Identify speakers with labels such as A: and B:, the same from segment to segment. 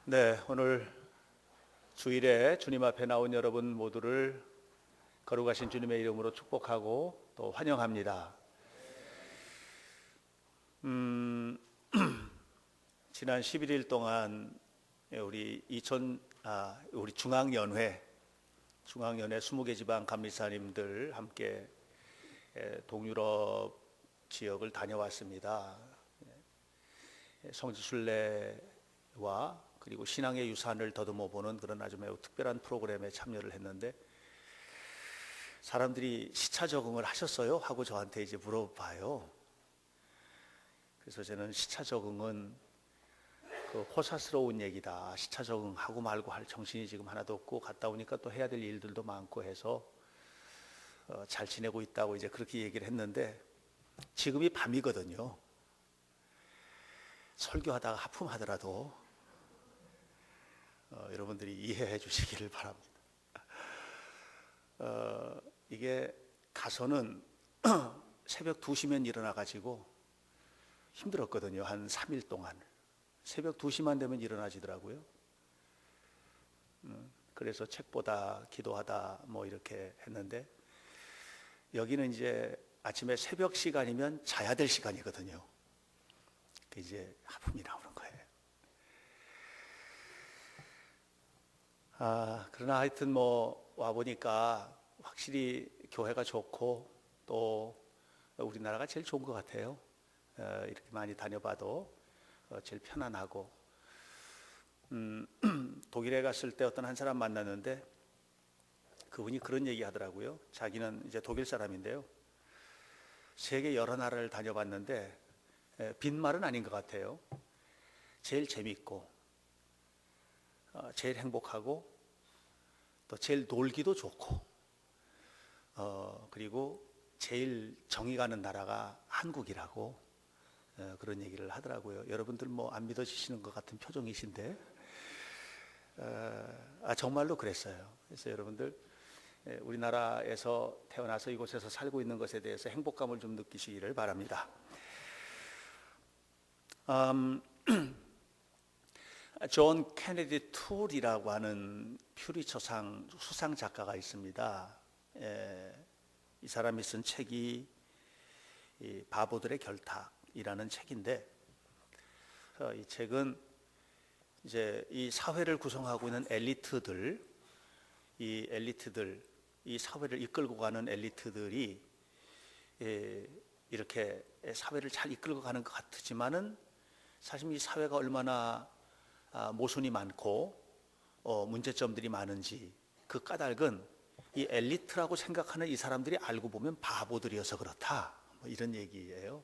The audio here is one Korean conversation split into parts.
A: 네, 오늘 주일에 주님 앞에 나온 여러분 모두를 거룩하신 주님의 이름으로 축복하고 또 환영합니다. 지난 11일 동안 우리 중앙연회 20개 지방 감리사님들 함께 동유럽 지역을 다녀왔습니다. 성지순례와 그리고 신앙의 유산을 더듬어 보는 그런 아주 매우 특별한 프로그램에 참여를 했는데, 사람들이 시차 적응을 하셨어요? 하고 저한테 이제 물어봐요. 그래서 저는 시차 적응은 그 호사스러운 얘기다. 시차 적응하고 말고 할 정신이 지금 하나도 없고, 갔다 오니까 또 해야 될 일들도 많고 해서 잘 지내고 있다고 이제 그렇게 얘기를 했는데, 지금이 밤이거든요. 설교하다가 하품하더라도 여러분들이 이해해 주시기를 바랍니다. 이게 가서는 새벽 2시면 일어나 가지고 힘들었거든요. 한 3일 동안 새벽 2시만 되면 일어나지더라고요. 그래서 책 보다 기도하다 뭐 이렇게 했는데, 여기는 이제 아침에 새벽 시간이면 자야 될 시간이거든요. 이제 하품이 나오는 거예요. 그러나 하여튼 뭐 와보니까 확실히 교회가 좋고 또 우리나라가 제일 좋은 것 같아요. 이렇게 많이 다녀봐도 제일 편안하고, 독일에 갔을 때 어떤 한 사람 만났는데 그분이 그런 얘기 하더라고요. 자기는 이제 독일 사람인데요, 세계 여러 나라를 다녀봤는데 빈말은 아닌 것 같아요. 제일 재밌고 제일 행복하고 또 제일 놀기도 좋고 그리고 제일 정이 가는 나라가 한국이라고 그런 얘기를 하더라고요. 여러분들 뭐 안 믿어지시는 것 같은 표정이신데 정말로 그랬어요. 그래서 여러분들 우리나라에서 태어나서 이곳에서 살고 있는 것에 대해서 행복감을 좀 느끼시기를 바랍니다. 존 케네디 툴이라고 하는 퓰리처상 수상 작가가 있습니다. 이 사람이 쓴 책이 바보들의 결탁이라는 책인데, 이 책은 이제 이 사회를 구성하고 있는 엘리트들, 이 사회를 이끌고 가는 엘리트들이 이렇게 사회를 잘 이끌고 가는 것 같지만은 사실 이 사회가 얼마나 모순이 많고 문제점들이 많은지, 그 까닭은 이 엘리트라고 생각하는 이 사람들이 알고 보면 바보들이어서 그렇다, 뭐 이런 얘기예요.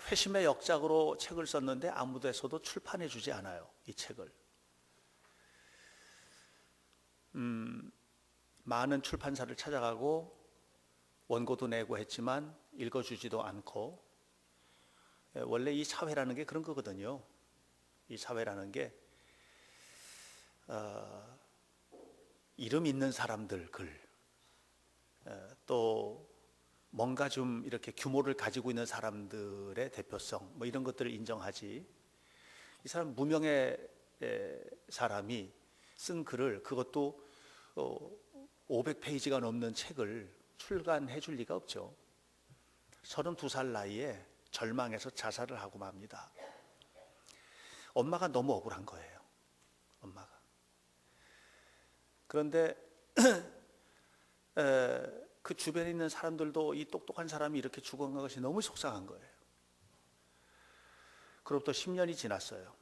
A: 회심의 역작으로 책을 썼는데 아무 데서도 출판해 주지 않아요, 이 책을. 많은 출판사를 찾아가고 원고도 내고 했지만 읽어주지도 않고, 원래 이 사회라는 게 그런 거거든요. 이 사회라는 게 이름 있는 사람들 글, 또 뭔가 좀 이렇게 규모를 가지고 있는 사람들의 대표성, 뭐 이런 것들을 인정하지, 이 사람 무명의 사람이 쓴 글을, 그것도 500페이지가 넘는 책을 출간해 줄 리가 없죠. 32살 나이에 절망해서 자살을 하고 맙니다. 엄마가 너무 억울한 거예요, 엄마가. 그런데 그 주변에 있는 사람들도 이 똑똑한 사람이 이렇게 죽어간 것이 너무 속상한 거예요. 그로부터 10년이 지났어요.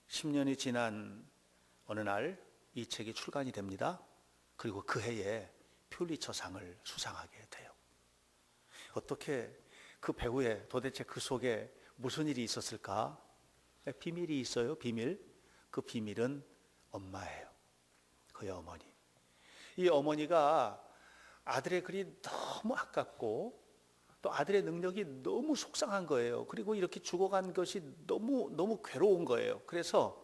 A: 10년이 지난 어느 날 이 책이 출간이 됩니다. 그리고 그 해에 퓰리처상을 수상하게 돼요. 어떻게 그 배후에 도대체 그 속에 무슨 일이 있었을까? 비밀이 있어요, 비밀. 그 비밀은 엄마예요, 그의 어머니. 이 어머니가 아들의 글이 너무 아깝고 또 아들의 능력이 너무 속상한 거예요. 그리고 이렇게 죽어간 것이 너무 괴로운 거예요. 그래서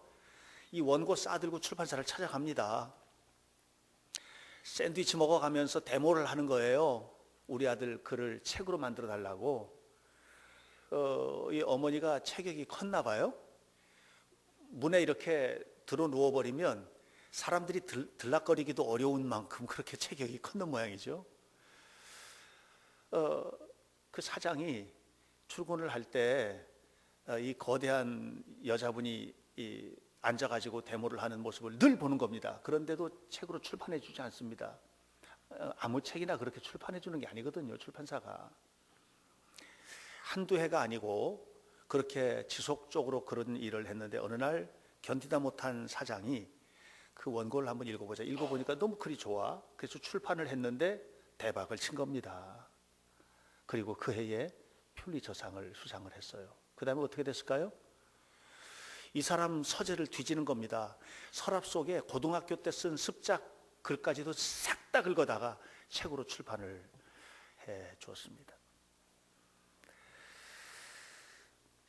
A: 이 원고 싸들고 출판사를 찾아갑니다. 샌드위치 먹어가면서 데모를 하는 거예요. 우리 아들 글을 책으로 만들어 달라고. 이 어머니가 체격이 컸나 봐요. 문에 이렇게 들어 누워버리면 사람들이 들락거리기도 어려운 만큼 그렇게 체격이 컸는 모양이죠. 그 사장이 출근을 할 때 이 거대한 여자분이 앉아가지고 데모를 하는 모습을 늘 보는 겁니다. 그런데도 책으로 출판해 주지 않습니다. 아무 책이나 그렇게 출판해 주는 게 아니거든요. 출판사가 한두 해가 아니고 그렇게 지속적으로 그런 일을 했는데, 어느 날 견디다 못한 사장이 그 원고를 한번 읽어보자. 읽어보니까 너무 글이 좋아. 그래서 출판을 했는데 대박을 친 겁니다. 그리고 그 해에 퓰리처상을 수상을 했어요. 그 다음에 어떻게 됐을까요? 이 사람 서재를 뒤지는 겁니다. 서랍 속에 고등학교 때 쓴 습작 글까지도 싹 다 긁어다가 책으로 출판을 해 주었습니다.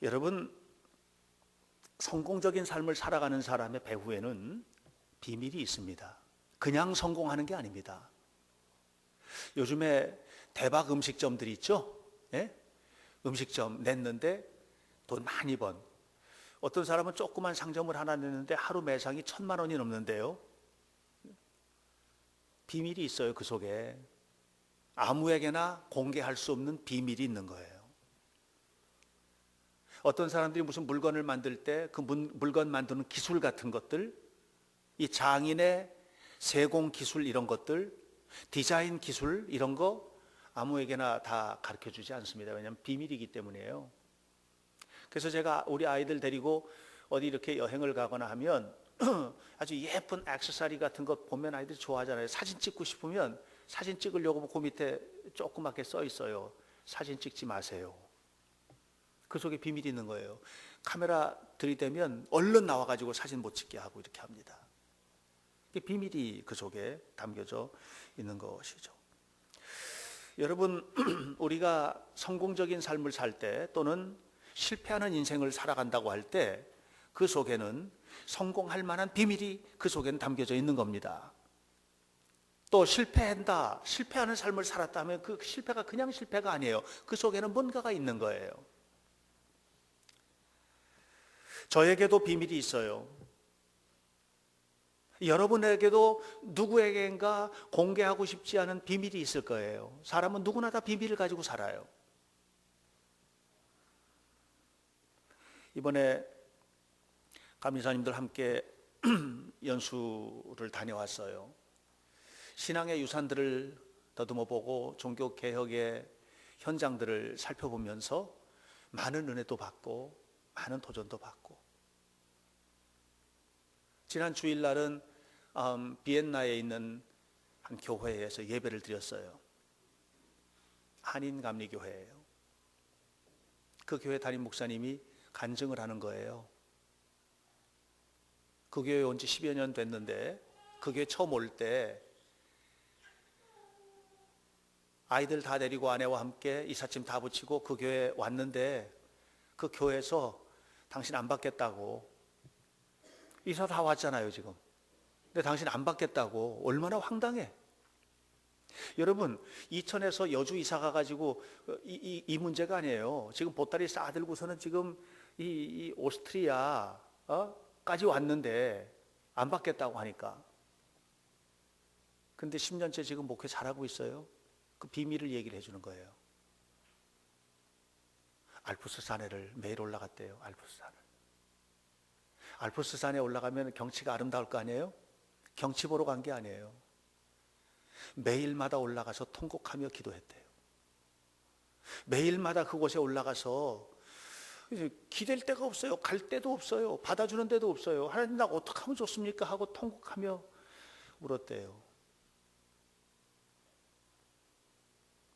A: 여러분, 성공적인 삶을 살아가는 사람의 배후에는 비밀이 있습니다. 그냥 성공하는 게 아닙니다. 요즘에 대박 음식점들이 있죠? 예? 음식점 냈는데 돈 많이 번. 어떤 사람은 조그만 상점을 하나 냈는데 하루 매상이 1,000만 원이 넘는데요. 비밀이 있어요. 그 속에 아무에게나 공개할 수 없는 비밀이 있는 거예요. 어떤 사람들이 무슨 물건을 만들 때 그 물건 만드는 기술 같은 것들, 이 장인의 세공 기술 이런 것들, 디자인 기술 이런 거 아무에게나 다 가르쳐 주지 않습니다. 왜냐하면 비밀이기 때문이에요. 그래서 제가 우리 아이들 데리고 어디 이렇게 여행을 가거나 하면 아주 예쁜 액세서리 같은 것 보면 아이들이 좋아하잖아요. 사진 찍고 싶으면 사진 찍으려고 그 밑에 조그맣게 써 있어요. 사진 찍지 마세요. 그 속에 비밀이 있는 거예요. 카메라 들이대면 얼른 나와가지고 사진 못 찍게 하고 이렇게 합니다. 비밀이 그 속에 담겨져 있는 것이죠. 여러분, 우리가 성공적인 삶을 살 때 또는 실패하는 인생을 살아간다고 할 때 그 속에는 성공할 만한 비밀이 그 속에는 담겨져 있는 겁니다. 또 실패하는 삶을 살았다면 그 실패가 그냥 실패가 아니에요. 그 속에는 뭔가가 있는 거예요. 저에게도 비밀이 있어요. 여러분에게도 누구에게인가 공개하고 싶지 않은 비밀이 있을 거예요. 사람은 누구나 다 비밀을 가지고 살아요. 이번에 감리사님들 함께 연수를 다녀왔어요. 신앙의 유산들을 더듬어 보고 종교 개혁의 현장들을 살펴보면서 많은 은혜도 받고 많은 도전도 받고, 지난 주일날은 비엔나에 있는 한 교회에서 예배를 드렸어요. 한인 감리교회예요. 그 교회 담임 목사님이 간증을 하는 거예요. 그 교회에 온 지 10여 년 됐는데 그 교회 처음 올 때 아이들 다 데리고 아내와 함께 이삿짐 다 붙이고 그 교회에 왔는데, 그 교회에서 당신 안 받겠다고, 이사 다 왔잖아요 지금. 근데 당신 안 받겠다고. 얼마나 황당해. 여러분, 이천에서 여주 이사 가가지고 이 문제가 아니에요. 지금 보따리 싸들고서는 지금 이 오스트리아 까지 왔는데 안 받겠다고 하니까. 근데 10년째 지금 목회 잘하고 있어요. 그 비밀을 얘기를 해주는 거예요. 알프스 산에를 매일 올라갔대요. 알프스 산에 올라가면 경치가 아름다울 거 아니에요? 경치 보러 간 게 아니에요. 매일마다 올라가서 통곡하며 기도했대요. 매일마다 그곳에 올라가서 기댈 데가 없어요. 갈 데도 없어요. 받아주는 데도 없어요. 하나님, 나 어떻게 하면 좋습니까? 하고 통곡하며 울었대요.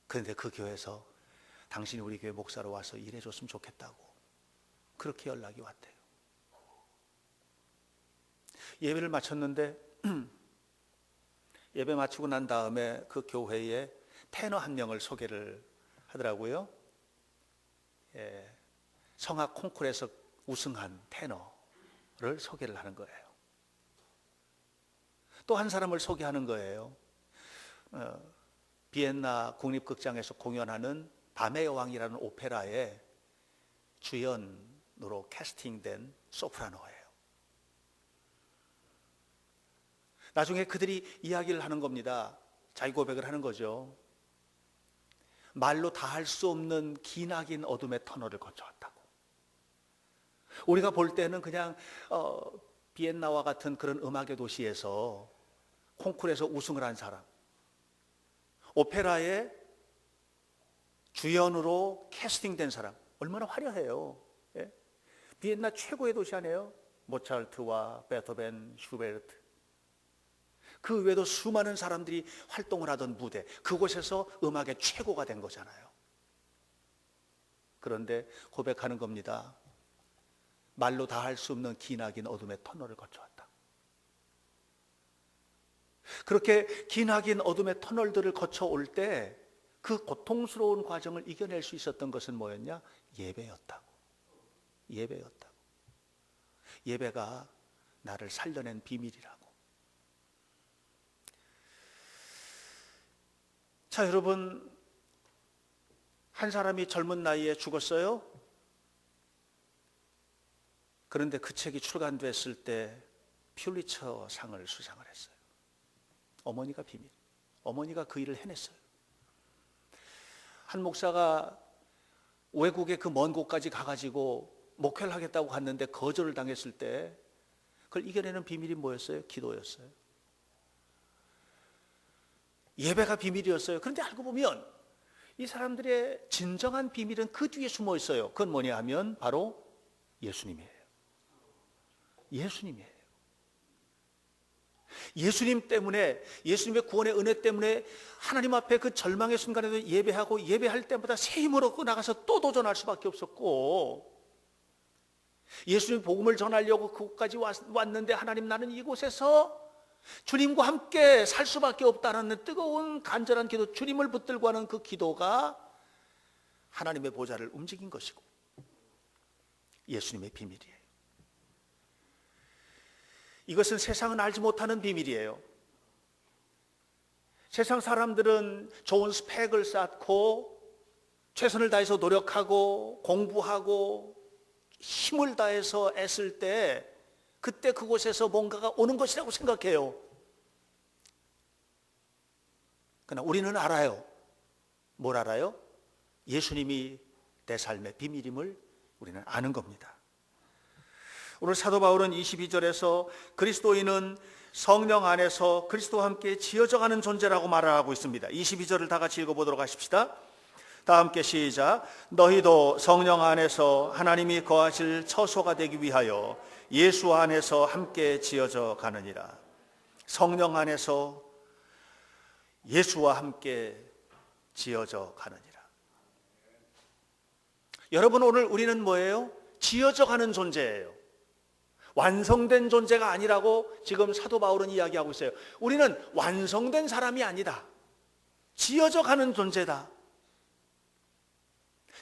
A: 그런데 그 교회에서 당신이 우리 교회 목사로 와서 일해줬으면 좋겠다고 그렇게 연락이 왔대요. 예배를 마쳤는데 예배 마치고 난 다음에 그 교회에 테너 한 명을 소개를 하더라고요. 성악 콩쿠르에서 우승한 테너를 소개를 하는 거예요. 또 한 사람을 소개하는 거예요. 비엔나 국립극장에서 공연하는 밤의 여왕이라는 오페라에 주연으로 캐스팅된 소프라노예요. 나중에 그들이 이야기를 하는 겁니다. 자기 고백을 하는 거죠. 말로 다 할 수 없는 기나긴 어둠의 터널을 거쳐왔다고. 우리가 볼 때는 그냥 비엔나와 같은 그런 음악의 도시에서 콩쿠르에서 우승을 한 사람, 오페라의 주연으로 캐스팅된 사람, 얼마나 화려해요. 예? 비엔나 최고의 도시 아니에요? 모차르트와 베토벤, 슈베르트, 그 외에도 수많은 사람들이 활동을 하던 무대, 그곳에서 음악의 최고가 된 거잖아요. 그런데 고백하는 겁니다. 말로 다 할 수 없는 기나긴 어둠의 터널을 거쳐왔다. 그렇게 기나긴 어둠의 터널들을 거쳐올 때 그 고통스러운 과정을 이겨낼 수 있었던 것은 뭐였냐? 예배였다고. 예배였다고. 예배가 나를 살려낸 비밀이라고. 자, 여러분, 한 사람이 젊은 나이에 죽었어요. 그런데 그 책이 출간됐을 때 퓰리처 상을 수상을 했어요. 어머니가 비밀. 어머니가 그 일을 해냈어요. 한 목사가 외국의 그 먼 곳까지 가가지고 목회를 하겠다고 갔는데 거절을 당했을 때 그걸 이겨내는 비밀이 뭐였어요? 기도였어요. 예배가 비밀이었어요. 그런데 알고 보면 이 사람들의 진정한 비밀은 그 뒤에 숨어 있어요. 그건 뭐냐 하면 바로 예수님이에요. 예수님이에요. 예수님 때문에, 예수님의 구원의 은혜 때문에 하나님 앞에 그 절망의 순간에도 예배하고, 예배할 때마다 새 힘을 얻고 나가서 또 도전할 수밖에 없었고, 예수님 복음을 전하려고 그곳까지 왔는데 하나님, 나는 이곳에서 주님과 함께 살 수밖에 없다는 뜨거운 간절한 기도, 주님을 붙들고 하는 그 기도가 하나님의 보좌를 움직인 것이고 예수님의 비밀이에요. 이것은 세상은 알지 못하는 비밀이에요. 세상 사람들은 좋은 스펙을 쌓고 최선을 다해서 노력하고 공부하고 힘을 다해서 애쓸 때 그때 그곳에서 뭔가가 오는 것이라고 생각해요. 그러나 우리는 알아요. 뭘 알아요? 예수님이 내 삶의 비밀임을 우리는 아는 겁니다. 오늘 사도 바울은 22절에서 그리스도인은 성령 안에서 그리스도와 함께 지어져가는 존재라고 말을 하고 있습니다. 22절을 다 같이 읽어보도록 하십시다. 다 함께 시작. 너희도 성령 안에서 하나님이 거하실 처소가 되기 위하여 예수 안에서 함께 지어져 가느니라. 성령 안에서 예수와 함께 지어져 가느니라. 여러분, 오늘 우리는 뭐예요? 지어져 가는 존재예요. 완성된 존재가 아니라고 지금 사도 바울은 이야기하고 있어요. 우리는 완성된 사람이 아니다. 지어져 가는 존재다.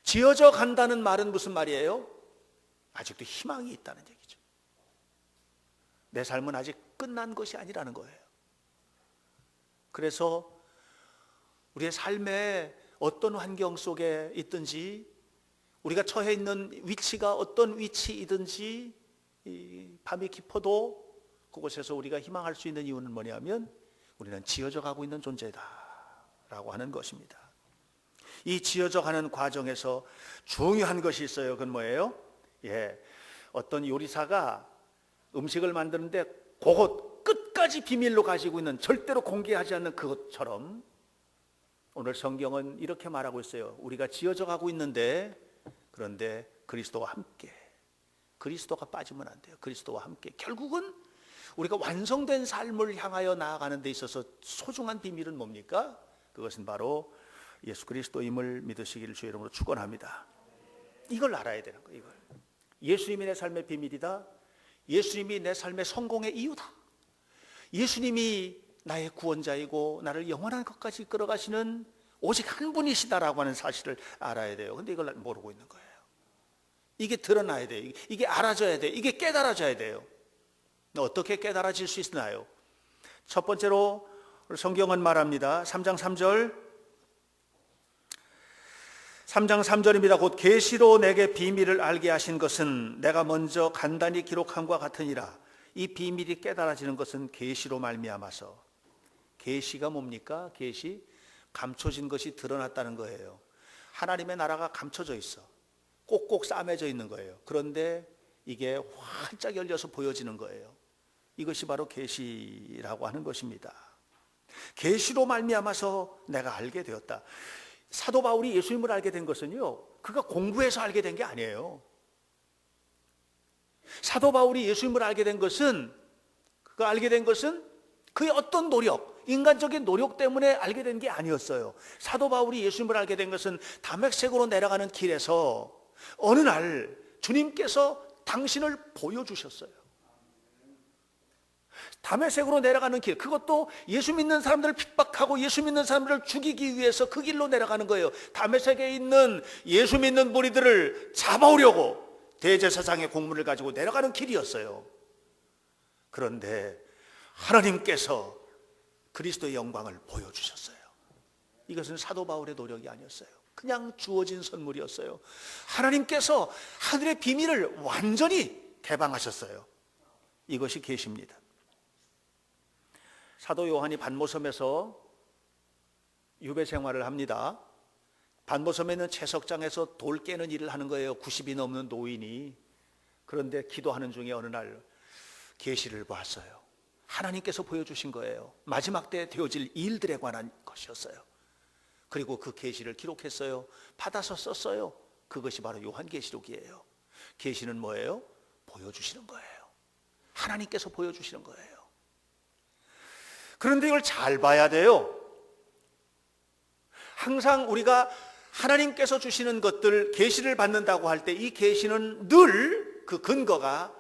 A: 지어져 간다는 말은 무슨 말이에요? 아직도 희망이 있다는 얘기죠. 내 삶은 아직 끝난 것이 아니라는 거예요. 그래서 우리의 삶에 어떤 환경 속에 있든지, 우리가 처해 있는 위치가 어떤 위치이든지, 이 밤이 깊어도 그곳에서 우리가 희망할 수 있는 이유는 뭐냐면 우리는 지어져 가고 있는 존재다라고 하는 것입니다. 이 지어져 가는 과정에서 중요한 것이 있어요. 그건 뭐예요? 어떤 요리사가 음식을 만드는데 그것 끝까지 비밀로 가지고 있는, 절대로 공개하지 않는 그것처럼 오늘 성경은 이렇게 말하고 있어요. 우리가 지어져 가고 있는데, 그런데 그리스도와 함께, 그리스도가 빠지면 안 돼요. 그리스도와 함께. 결국은 우리가 완성된 삶을 향하여 나아가는 데 있어서 소중한 비밀은 뭡니까? 그것은 바로 예수 그리스도임을 믿으시기를 주의 이름으로 축원합니다. 이걸 알아야 되는 거예요. 이걸. 예수님이 내 삶의 비밀이다. 예수님이 내 삶의 성공의 이유다. 예수님이 나의 구원자이고 나를 영원한 것까지 끌어가시는 오직 한 분이시다라고 하는 사실을 알아야 돼요. 근데 이걸 모르고 있는 거예요. 이게 드러나야 돼요. 이게 알아져야 돼요. 이게 깨달아져야 돼요. 어떻게 깨달아질 수 있나요? 첫 번째로 성경은 말합니다. 3장 3절 3장 3절입니다. 곧 계시로 내게 비밀을 알게 하신 것은 내가 먼저 간단히 기록함과 같으니라. 이 비밀이 깨달아지는 것은 계시로 말미암아서. 계시가 뭡니까? 계시, 감춰진 것이 드러났다는 거예요. 하나님의 나라가 감춰져 있어. 꼭꼭 싸매져 있는 거예요. 그런데 이게 활짝 열려서 보여지는 거예요. 이것이 바로 계시라고 하는 것입니다. 계시로 말미암아서 내가 알게 되었다. 사도 바울이 예수님을 알게 된 것은요, 그가 공부해서 알게 된 게 아니에요. 사도 바울이 예수님을 알게 된 것은, 그가 알게 된 것은 그의 어떤 노력, 인간적인 노력 때문에 알게 된 게 아니었어요. 사도 바울이 예수님을 알게 된 것은 다메섹으로 내려가는 길에서 어느 날 주님께서 당신을 보여주셨어요. 다메섹으로 내려가는 길, 그것도 예수 믿는 사람들을 핍박하고 예수 믿는 사람들을 죽이기 위해서 그 길로 내려가는 거예요. 다메섹에 있는 예수 믿는 무리들을 잡아오려고 대제사장의 공문을 가지고 내려가는 길이었어요. 그런데 하나님께서 그리스도의 영광을 보여주셨어요. 이것은 사도 바울의 노력이 아니었어요. 그냥 주어진 선물이었어요. 하나님께서 하늘의 비밀을 완전히 개방하셨어요. 이것이 계시입니다. 사도 요한이 반모섬에서 유배 생활을 합니다. 반모섬에는 채석장에서 돌 깨는 일을 하는 거예요. 90이 넘는 노인이. 그런데 기도하는 중에 어느 날 계시를 보았어요. 하나님께서 보여주신 거예요. 마지막 때 되어질 일들에 관한 것이었어요. 그리고 그 계시를 기록했어요. 받아서 썼어요. 그것이 바로 요한계시록이에요. 계시는 뭐예요? 보여주시는 거예요. 하나님께서 보여주시는 거예요. 그런데 이걸 잘 봐야 돼요. 항상 우리가 하나님께서 주시는 것들, 계시를 받는다고 할 때 이 계시는 늘 그 근거가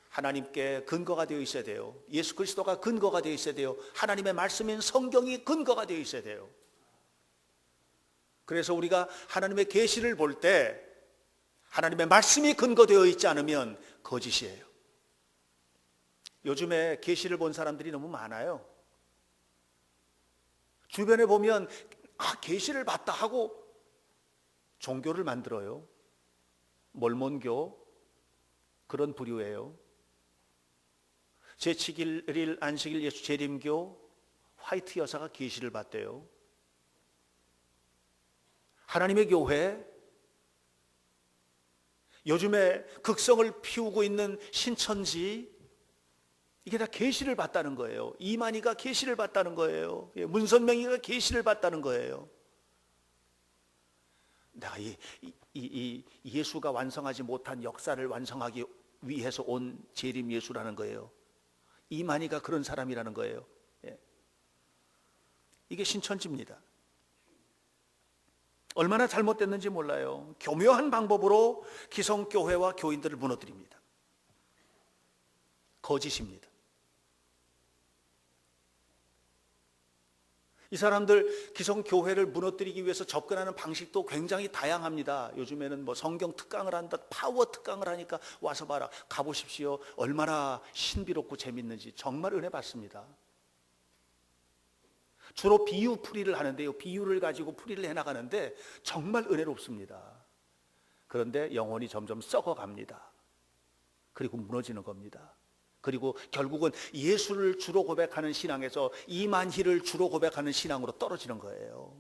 A: 하나님께 근거가 되어 있어야 돼요. 예수 그리스도가 근거가 되어 있어야 돼요. 하나님의 말씀인 성경이 근거가 되어 있어야 돼요. 그래서 우리가 하나님의 계시를 볼 때 하나님의 말씀이 근거되어 있지 않으면 거짓이에요. 요즘에 계시를 본 사람들이 너무 많아요. 주변에 보면 계시를 봤다 하고 종교를 만들어요. 몰몬교, 그런 부류예요. 제7일 안식일 예수 재림교, 화이트 여사가 계시를 봤대요. 하나님의 교회, 요즘에 극성을 피우고 있는 신천지, 이게 다 계시를 봤다는 거예요. 이만희가 계시를 봤다는 거예요. 문선명이가 계시를 봤다는 거예요. 내가 이 예수가 완성하지 못한 역사를 완성하기 위해서 온 재림 예수라는 거예요. 이만희가 그런 사람이라는 거예요. 이게 신천지입니다. 얼마나 잘못됐는지 몰라요. 교묘한 방법으로 기성교회와 교인들을 무너뜨립니다. 거짓입니다. 이 사람들 기성교회를 무너뜨리기 위해서 접근하는 방식도 굉장히 다양합니다. 요즘에는 뭐 성경 특강을 한다, 파워 특강을 하니까 와서 봐라, 가보십시오. 얼마나 신비롭고 재밌는지 정말 은혜 받습니다. 주로 비유 풀이를 하는데요, 비유를 가지고 풀이를 해나가는데 정말 은혜롭습니다. 그런데 영혼이 점점 썩어갑니다. 그리고 무너지는 겁니다. 그리고 결국은 예수를 주로 고백하는 신앙에서 이만희를 주로 고백하는 신앙으로 떨어지는 거예요.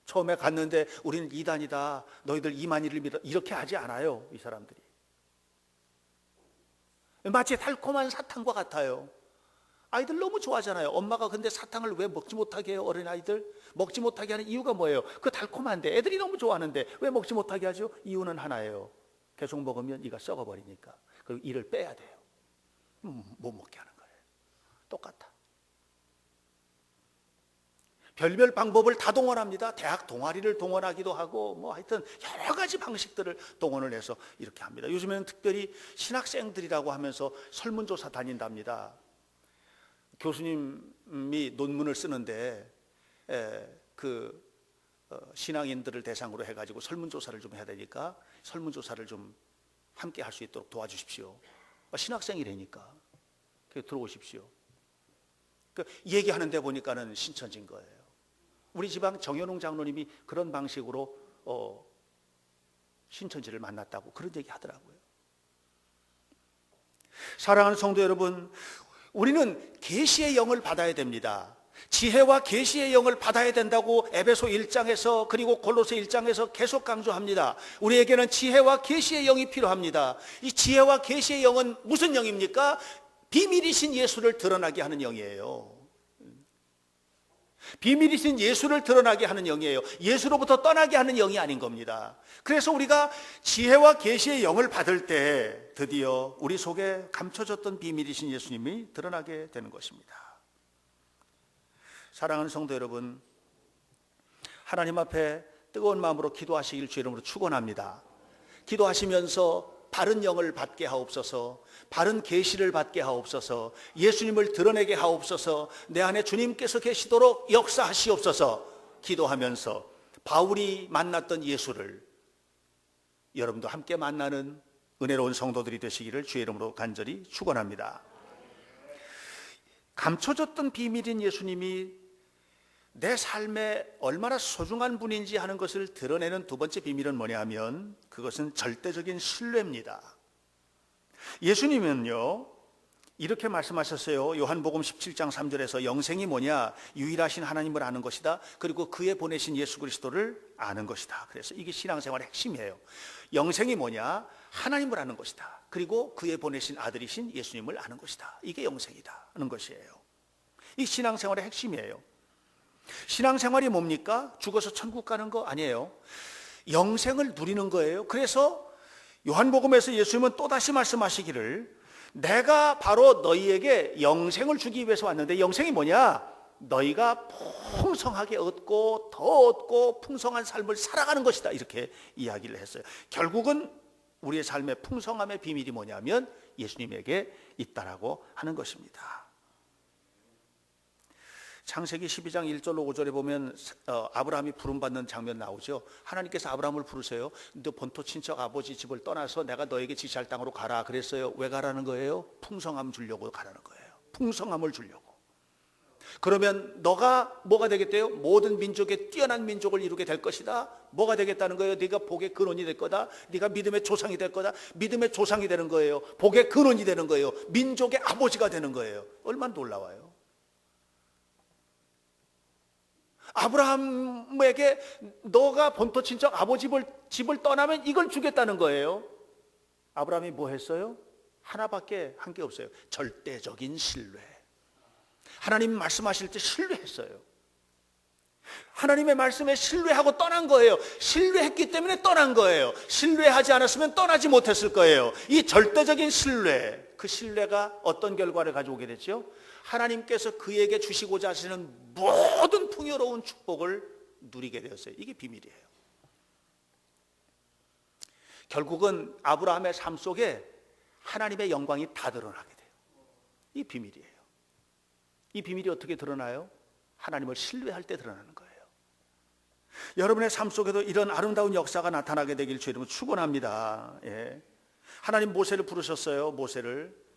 A: 처음에 갔는데 우리는 이단이다, 너희들 이만희를 믿어, 이렇게 하지 않아요. 이 사람들이 마치 달콤한 사탕과 같아요. 아이들 너무 좋아하잖아요. 엄마가 근데 사탕을 왜 먹지 못하게 해요? 어린아이들 먹지 못하게 하는 이유가 뭐예요? 그 달콤한데 애들이 너무 좋아하는데 왜 먹지 못하게 하죠? 이유는 하나예요. 계속 먹으면 이가 썩어버리니까. 그리고 이를 빼야 돼요. 못 먹게 하는 거예요. 똑같아. 별별 방법을 다 동원합니다. 대학 동아리를 동원하기도 하고 뭐 하여튼 여러 가지 방식들을 동원을 해서 이렇게 합니다. 요즘에는 특별히 신학생들이라고 하면서 설문조사 다닌답니다. 교수님이 논문을 쓰는데 신앙인들을 대상으로 해가지고 설문조사를 좀 해야 되니까 설문조사를 좀 함께 할 수 있도록 도와주십시오. 신학생이라니까 들어오십시오. 얘기하는 데 보니까는 신천지인 거예요. 우리 지방 정현웅 장로님이 그런 방식으로 신천지를 만났다고 그런 얘기 하더라고요. 사랑하는 성도 여러분, 우리는 계시의 영을 받아야 됩니다. 지혜와 계시의 영을 받아야 된다고 에베소 1장에서 그리고 골로새 1장에서 계속 강조합니다. 우리에게는 지혜와 계시의 영이 필요합니다. 이 지혜와 계시의 영은 무슨 영입니까? 비밀이신 예수를 드러나게 하는 영이에요. 비밀이신 예수를 드러나게 하는 영이에요. 예수로부터 떠나게 하는 영이 아닌 겁니다. 그래서 우리가 지혜와 계시의 영을 받을 때 드디어 우리 속에 감춰졌던 비밀이신 예수님이 드러나게 되는 것입니다. 사랑하는 성도 여러분, 하나님 앞에 뜨거운 마음으로 기도하시길 주 이름으로 축원합니다. 기도하시면서 바른 영을 받게 하옵소서, 바른 계시를 받게 하옵소서, 예수님을 드러내게 하옵소서, 내 안에 주님께서 계시도록 역사하시옵소서 기도하면서 바울이 만났던 예수를 여러분도 함께 만나는 은혜로운 성도들이 되시기를 주의 이름으로 간절히 축원합니다. 감춰졌던 비밀인 예수님이 내 삶에 얼마나 소중한 분인지 하는 것을 드러내는 두 번째 비밀은 뭐냐 하면 그것은 절대적인 신뢰입니다. 예수님은요 이렇게 말씀하셨어요. 요한복음 17장 3절에서 영생이 뭐냐? 유일하신 하나님을 아는 것이다. 그리고 그의 보내신 예수 그리스도를 아는 것이다. 그래서 이게 신앙생활의 핵심이에요. 영생이 뭐냐? 하나님을 아는 것이다. 그리고 그의 보내신 아들이신 예수님을 아는 것이다. 이게 영생이다 하는 것이에요. 이 신앙생활의 핵심이에요. 신앙생활이 뭡니까? 죽어서 천국 가는 거 아니에요. 영생을 누리는 거예요. 그래서 요한복음에서 예수님은 또다시 말씀하시기를 내가 바로 너희에게 영생을 주기 위해서 왔는데 영생이 뭐냐? 너희가 풍성하게 얻고 더 얻고 풍성한 삶을 살아가는 것이다. 이렇게 이야기를 했어요. 결국은 우리의 삶의 풍성함의 비밀이 뭐냐면 예수님에게 있다라고 하는 것입니다. 창세기 12장 1절로 5절에 보면 아브라함이 부름받는 장면 나오죠. 하나님께서 아브라함을 부르세요. 너 본토 친척 아버지 집을 떠나서 내가 너에게 지시할 땅으로 가라 그랬어요. 왜 가라는 거예요? 풍성함 주려고 가라는 거예요. 풍성함을 주려고. 그러면 너가 뭐가 되겠대요? 모든 민족의 뛰어난 민족을 이루게 될 것이다. 뭐가 되겠다는 거예요? 네가 복의 근원이 될 거다. 네가 믿음의 조상이 될 거다. 믿음의 조상이 되는 거예요. 복의 근원이 되는 거예요. 민족의 아버지가 되는 거예요. 얼마나 놀라워요. 아브라함에게 너가 본토 친척 아버지 집을 떠나면 이걸 주겠다는 거예요. 아브라함이 뭐 했어요? 하나밖에 한 게 없어요. 절대적인 신뢰. 하나님 말씀하실 때 신뢰했어요. 하나님의 말씀에 신뢰하고 떠난 거예요. 신뢰했기 때문에 떠난 거예요. 신뢰하지 않았으면 떠나지 못했을 거예요. 이 절대적인 신뢰, 그 신뢰가 어떤 결과를 가져오게 됐죠? 하나님께서 그에게 주시고자 하시는 모든 풍요로운 축복을 누리게 되었어요. 이게 비밀이에요. 결국은 아브라함의 삶 속에 하나님의 영광이 다 드러나게 돼요. 이 비밀이에요. 이 비밀이 어떻게 드러나요? 하나님을 신뢰할 때 드러나는 거예요. 여러분의 삶 속에도 이런 아름다운 역사가 나타나게 되길 주 이름으로 축원합니다. 예. 하나님 모세를 부르셨어요. 모세를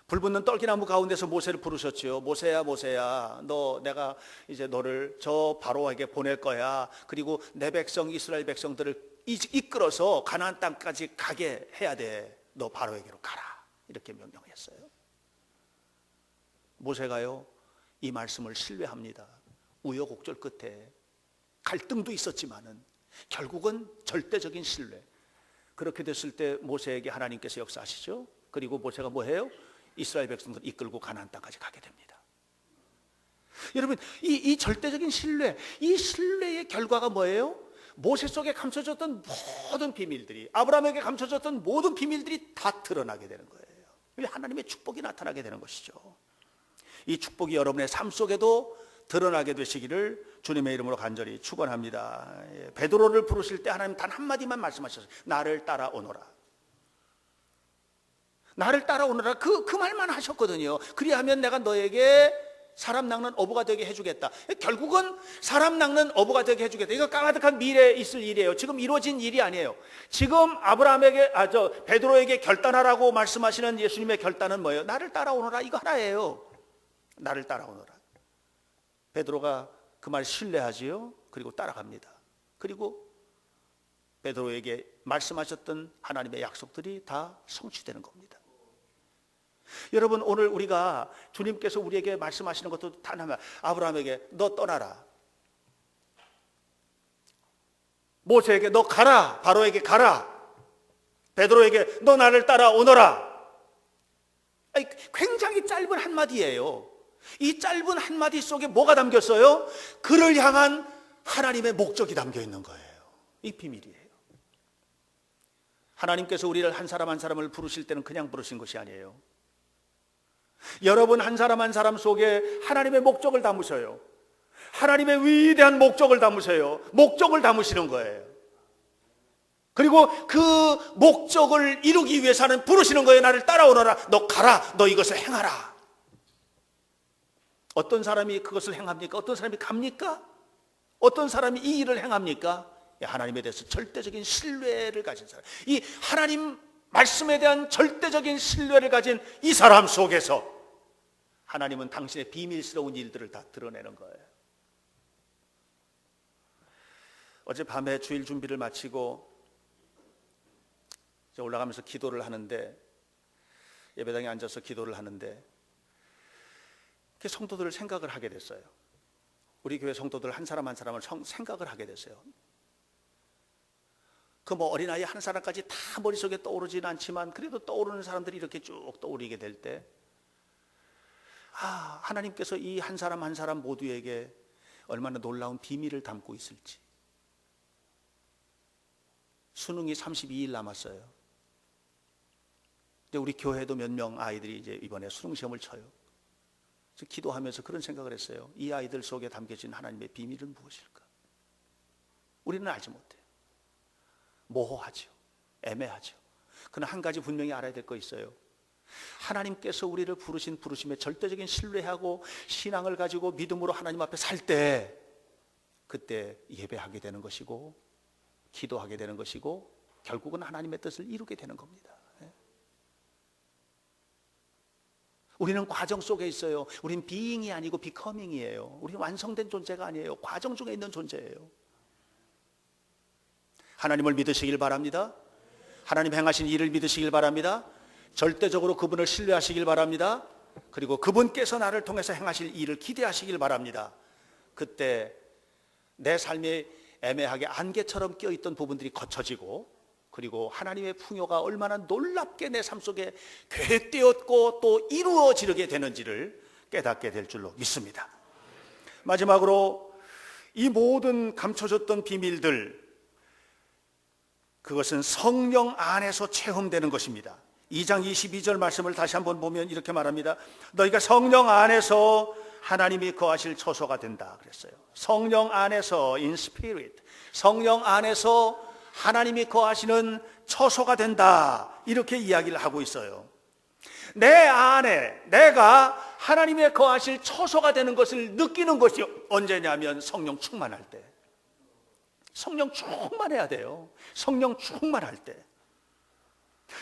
A: 불붙는 떨기나무 가운데서 모세를 부르셨지요. 모세야 모세야 내가 이제 너를 저 바로에게 보낼 거야. 그리고 내 백성 이스라엘 백성들을 이끌어서 가나안 땅까지 가게 해야 돼. 너 바로에게로 가라. 이렇게 명령했어요. 모세가요 이 말씀을 신뢰합니다. 우여곡절 끝에 갈등도 있었지만은 결국은 절대적인 신뢰. 그렇게 됐을 때 모세에게 하나님께서 역사하시죠. 그리고 모세가 뭐 해요? 이스라엘 백성들을 이끌고 가나안 땅까지 가게 됩니다. 여러분 이 절대적인 신뢰, 이 신뢰의 결과가 뭐예요? 모세 속에 감춰졌던 모든 비밀들이, 아브라함에게 감춰졌던 모든 비밀들이 다 드러나게 되는 거예요. 하나님의 축복이 나타나게 되는 것이죠. 이 축복이 여러분의 삶 속에도 드러나게 되시기를 주님의 이름으로 간절히 축원합니다. 베드로를 부르실 때 하나님 단 한마디만 말씀하셨어요. 나를 따라오너라. 나를 따라오너라. 그 말만 하셨거든요. 그리하면 내가 너에게 사람 낚는 어부가 되게 해주겠다. 결국은 사람 낚는 어부가 되게 해주겠다. 이거 까마득한 미래에 있을 일이에요. 지금 이루어진 일이 아니에요. 지금 베드로에게 결단하라고 말씀하시는 예수님의 결단은 뭐예요? 나를 따라오너라. 이거 하나예요. 나를 따라오너라. 베드로가 그 말 신뢰하지요. 그리고 따라갑니다. 그리고 베드로에게 말씀하셨던 하나님의 약속들이 다 성취되는 겁니다. 여러분, 오늘 우리가 주님께서 우리에게 말씀하시는 것도 단 하나, 아브라함에게 너 떠나라, 모세에게 너 가라, 바로에게 가라, 베드로에게 너 나를 따라오너라. 굉장히 짧은 한마디예요. 이 짧은 한마디 속에 뭐가 담겼어요? 그를 향한 하나님의 목적이 담겨 있는 거예요. 이 비밀이에요. 하나님께서 우리를 한 사람 한 사람을 부르실 때는 그냥 부르신 것이 아니에요. 여러분 한 사람 속에 하나님의 목적을 담으셔요. 하나님의 위대한 목적을 담으세요. 목적을 담으시는 거예요. 그리고 그 목적을 이루기 위해서는 부르시는 거예요. 나를 따라오너라. 너 가라. 너 이것을 행하라. 어떤 사람이 그것을 행합니까? 어떤 사람이 갑니까? 어떤 사람이 이 일을 행합니까? 하나님에 대해서 절대적인 신뢰를 가진 사람, 이 하나님 말씀에 대한 절대적인 신뢰를 가진 이 사람 속에서 하나님은 당신의 비밀스러운 일들을 다 드러내는 거예요. 어젯밤에 주일 준비를 마치고 올라가면서 기도를 하는데, 예배당에 앉아서 기도를 하는데 성도들을 생각을 하게 됐어요. 우리 교회 성도들 한 사람 한 사람을 생각을 하게 됐어요. 그 어린아이 한 사람까지 다 머릿속에 떠오르지는 않지만 그래도 떠오르는 사람들이 이렇게 쭉 떠오르게 될 때, 하나님께서 이 한 사람 한 사람 모두에게 얼마나 놀라운 비밀을 담고 있을지. 수능이 32일 남았어요. 근데 우리 교회도 몇 명 아이들이 이제 이번에 수능 시험을 쳐요. 그래서 기도하면서 그런 생각을 했어요. 이 아이들 속에 담겨진 하나님의 비밀은 무엇일까? 우리는 알지 못해요. 모호하죠. 애매하죠. 그러나 한 가지 분명히 알아야 될 거 있어요. 하나님께서 우리를 부르신 부르심에 절대적인 신뢰하고 신앙을 가지고 믿음으로 하나님 앞에 살 때, 그때 예배하게 되는 것이고 기도하게 되는 것이고 결국은 하나님의 뜻을 이루게 되는 겁니다. 우리는 과정 속에 있어요. 우리는 being이 아니고 becoming이에요. 우리는 완성된 존재가 아니에요. 과정 중에 있는 존재예요. 하나님을 믿으시길 바랍니다. 하나님 행하신 일을 믿으시길 바랍니다. 절대적으로 그분을 신뢰하시길 바랍니다. 그리고 그분께서 나를 통해서 행하실 일을 기대하시길 바랍니다. 그때 내 삶에 애매하게 안개처럼 껴있던 부분들이 거쳐지고, 그리고 하나님의 풍요가 얼마나 놀랍게 내 삶 속에 계획되었고 또 이루어지게 되는지를 깨닫게 될 줄로 믿습니다. 마지막으로 이 모든 감춰졌던 비밀들, 그것은 성령 안에서 체험되는 것입니다. 2장 22절 말씀을 다시 한번 보면 이렇게 말합니다. 너희가 성령 안에서 하나님이 거하실 처소가 된다 그랬어요. 성령 안에서, in spirit, 성령 안에서 하나님이 거하시는 처소가 된다, 이렇게 이야기를 하고 있어요. 내 안에 내가 하나님의 거하실 처소가 되는 것을 느끼는 것이 언제냐면 성령 충만할 때. 성령 충만해야 돼요. 성령 충만할 때,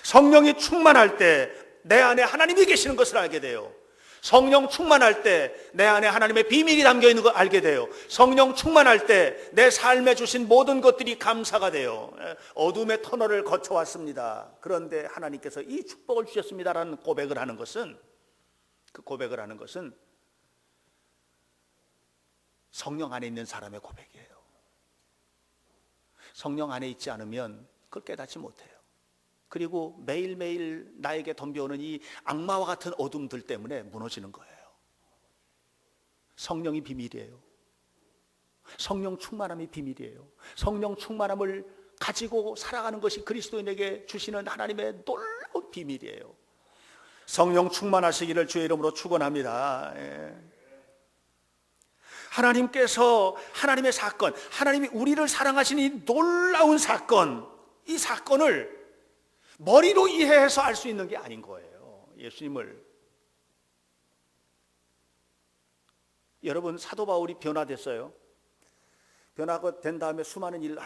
A: 성령이 충만할 때 내 안에 하나님이 계시는 것을 알게 돼요. 성령 충만할 때 내 안에 하나님의 비밀이 담겨 있는 걸 알게 돼요. 성령 충만할 때 내 삶에 주신 모든 것들이 감사가 돼요. 어둠의 터널을 거쳐왔습니다. 그런데 하나님께서 이 축복을 주셨습니다라는 고백을 하는 것은, 그 고백을 하는 것은 성령 안에 있는 사람의 고백이에요. 성령 안에 있지 않으면 그걸 깨닫지 못해요. 그리고 매일매일 나에게 덤벼오는 이 악마와 같은 어둠들 때문에 무너지는 거예요. 성령이 비밀이에요. 성령 충만함이 비밀이에요. 성령 충만함을 가지고 살아가는 것이 그리스도인에게 주시는 하나님의 놀라운 비밀이에요. 성령 충만하시기를 주의 이름으로 축원합니다. 하나님께서 하나님의 사건, 하나님이 우리를 사랑하시는 이 놀라운 사건, 이 사건을 머리로 이해해서 알 수 있는 게 아닌 거예요. 예수님을. 여러분, 사도 바울이 변화됐어요. 변화가 된 다음에 수많은 일을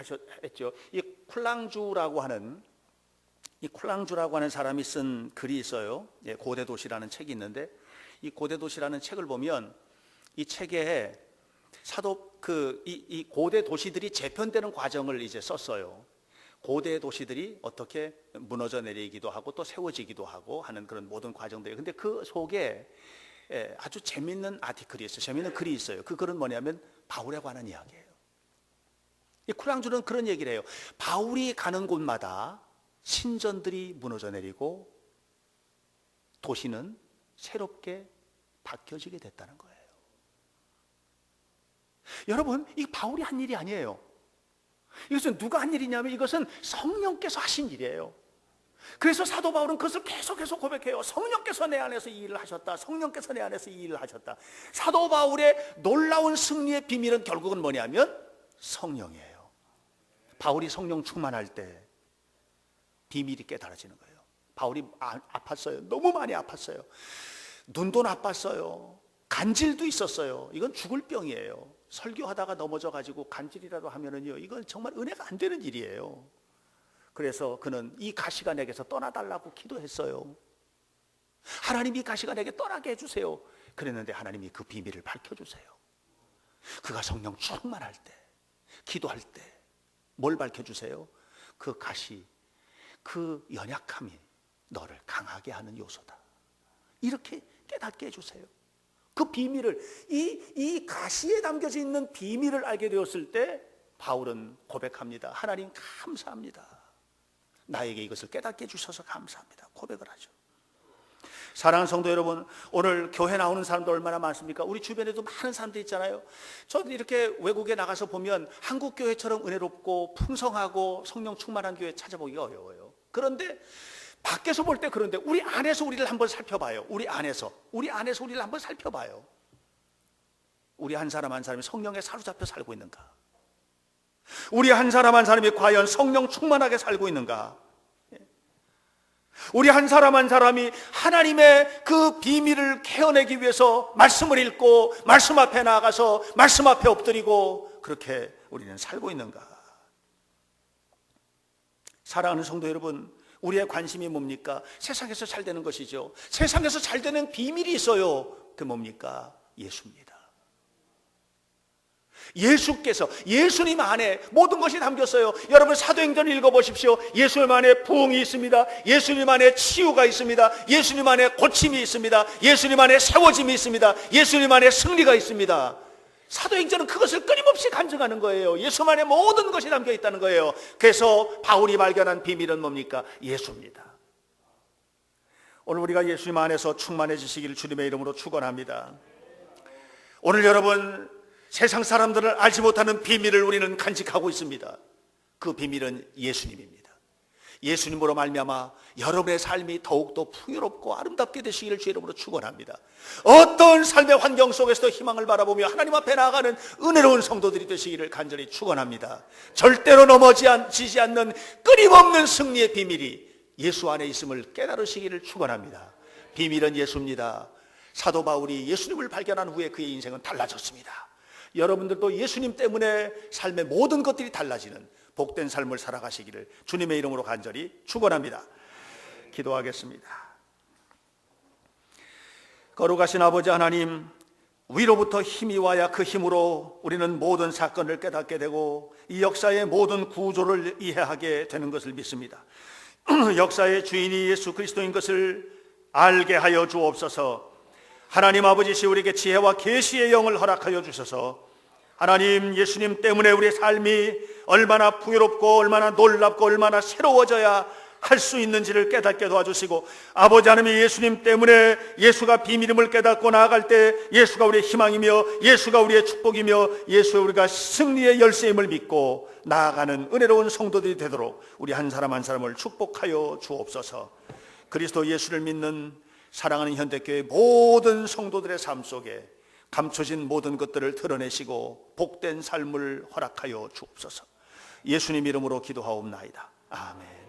A: 했죠. 이 쿨랑주라고 하는 사람이 쓴 글이 있어요. 고대도시라는 책이 있는데, 이 고대도시라는 책을 보면 이 책에 이 고대 도시들이 재편되는 과정을 이제 썼어요. 고대 도시들이 어떻게 무너져 내리기도 하고 또 세워지기도 하고 하는 그런 모든 과정들이. 근데 그 속에 아주 재밌는 아티클이 있어요. 재밌는 글이 있어요. 그 글은 뭐냐면 바울에 관한 이야기예요. 이 쿠랑주는 그런 얘기를 해요. 바울이 가는 곳마다 신전들이 무너져 내리고 도시는 새롭게 바뀌어지게 됐다는 거예요. 여러분, 이 바울이 한 일이 아니에요. 이것은 누가 한 일이냐면 이것은 성령께서 하신 일이에요. 그래서 사도 바울은 그것을 계속해서 고백해요. 성령께서 내 안에서 이 일을 하셨다. 성령께서 내 안에서 이 일을 하셨다. 사도 바울의 놀라운 승리의 비밀은 결국은 뭐냐면 성령이에요. 바울이 성령 충만할 때 비밀이 깨달아지는 거예요. 바울이 아팠어요. 너무 많이 아팠어요. 눈도 나빴어요. 간질도 있었어요. 이건 죽을 병이에요. 설교하다가 넘어져가지고 간질이라도 하면은요, 이건 정말 은혜가 안 되는 일이에요. 그래서 그는 이 가시가 내게서 떠나달라고 기도했어요. 하나님이 이 가시가 내게 떠나게 해주세요. 그랬는데 하나님이 그 비밀을 밝혀주세요. 그가 성령 충만할 때, 기도할 때 뭘 밝혀주세요? 그 가시, 그 연약함이 너를 강하게 하는 요소다. 이렇게 깨닫게 해주세요. 그 비밀을, 이 가시에 담겨져 있는 비밀을 알게 되었을 때 바울은 고백합니다. 하나님 감사합니다. 나에게 이것을 깨닫게 해주셔서 감사합니다. 고백을 하죠. 사랑하는 성도 여러분, 오늘 교회 나오는 사람도 얼마나 많습니까? 우리 주변에도 많은 사람들 있잖아요. 저도 이렇게 외국에 나가서 보면 한국 교회처럼 은혜롭고 풍성하고 성령 충만한 교회 찾아보기가 어려워요. 그런데 밖에서 볼 때 그런데 우리 안에서 우리를 한번 살펴봐요. 우리 안에서 우리를 한번 살펴봐요. 우리 한 사람 한 사람이 성령에 사로잡혀 살고 있는가? 우리 한 사람 한 사람이 과연 성령 충만하게 살고 있는가? 우리 한 사람 한 사람이 하나님의 그 비밀을 캐어내기 위해서 말씀을 읽고 말씀 앞에 나아가서 말씀 앞에 엎드리고 그렇게 우리는 살고 있는가? 사랑하는 성도 여러분, 우리의 관심이 뭡니까? 세상에서 잘 되는 것이죠. 세상에서 잘 되는 비밀이 있어요. 그 뭡니까? 예수입니다. 예수께서, 예수님 안에 모든 것이 담겼어요. 여러분 사도행전을 읽어보십시오. 예수님 안에 부흥이 있습니다. 예수님 안에 치유가 있습니다. 예수님 안에 고침이 있습니다. 예수님 안에 세워짐이 있습니다. 예수님 안에 승리가 있습니다. 사도행전은 그것을 끊임없이 간증하는 거예요. 예수 안에 모든 것이 담겨 있다는 거예요. 그래서 바울이 발견한 비밀은 뭡니까? 예수입니다. 오늘 우리가 예수님 안에서 충만해지시기를 주님의 이름으로 축원합니다. 오늘 여러분, 세상 사람들을 알지 못하는 비밀을 우리는 간직하고 있습니다. 그 비밀은 예수님입니다. 예수님으로 말미암아 여러분의 삶이 더욱더 풍요롭고 아름답게 되시기를 주의 이름으로 축원합니다. 어떤 삶의 환경 속에서도 희망을 바라보며 하나님 앞에 나아가는 은혜로운 성도들이 되시기를 간절히 축원합니다. 절대로 넘어지지 않는 끊임없는 승리의 비밀이 예수 안에 있음을 깨달으시기를 축원합니다. 비밀은 예수입니다. 사도 바울이 예수님을 발견한 후에 그의 인생은 달라졌습니다. 여러분들도 예수님 때문에 삶의 모든 것들이 달라지는 복된 삶을 살아가시기를 주님의 이름으로 간절히 축원합니다. 기도하겠습니다. 거룩하신 아버지 하나님, 위로부터 힘이 와야 그 힘으로 우리는 모든 사건을 깨닫게 되고 이 역사의 모든 구조를 이해하게 되는 것을 믿습니다. 역사의 주인이 예수 그리스도인 것을 알게 하여 주옵소서. 하나님 아버지시 우리에게 지혜와 계시의 영을 허락하여 주셔서 하나님, 예수님 때문에 우리의 삶이 얼마나 풍요롭고 얼마나 놀랍고 얼마나 새로워져야 할 수 있는지를 깨닫게 도와주시고, 아버지 하나님, 예수님 때문에 예수가 비밀임을 깨닫고 나아갈 때 예수가 우리의 희망이며 예수가 우리의 축복이며 예수가 우리가 승리의 열쇠임을 믿고 나아가는 은혜로운 성도들이 되도록 우리 한 사람 한 사람을 축복하여 주옵소서. 그리스도 예수를 믿는 사랑하는 현대교회 모든 성도들의 삶 속에 감춰진 모든 것들을 드러내시고 복된 삶을 허락하여 주옵소서. 예수님 이름으로 기도하옵나이다. 아멘.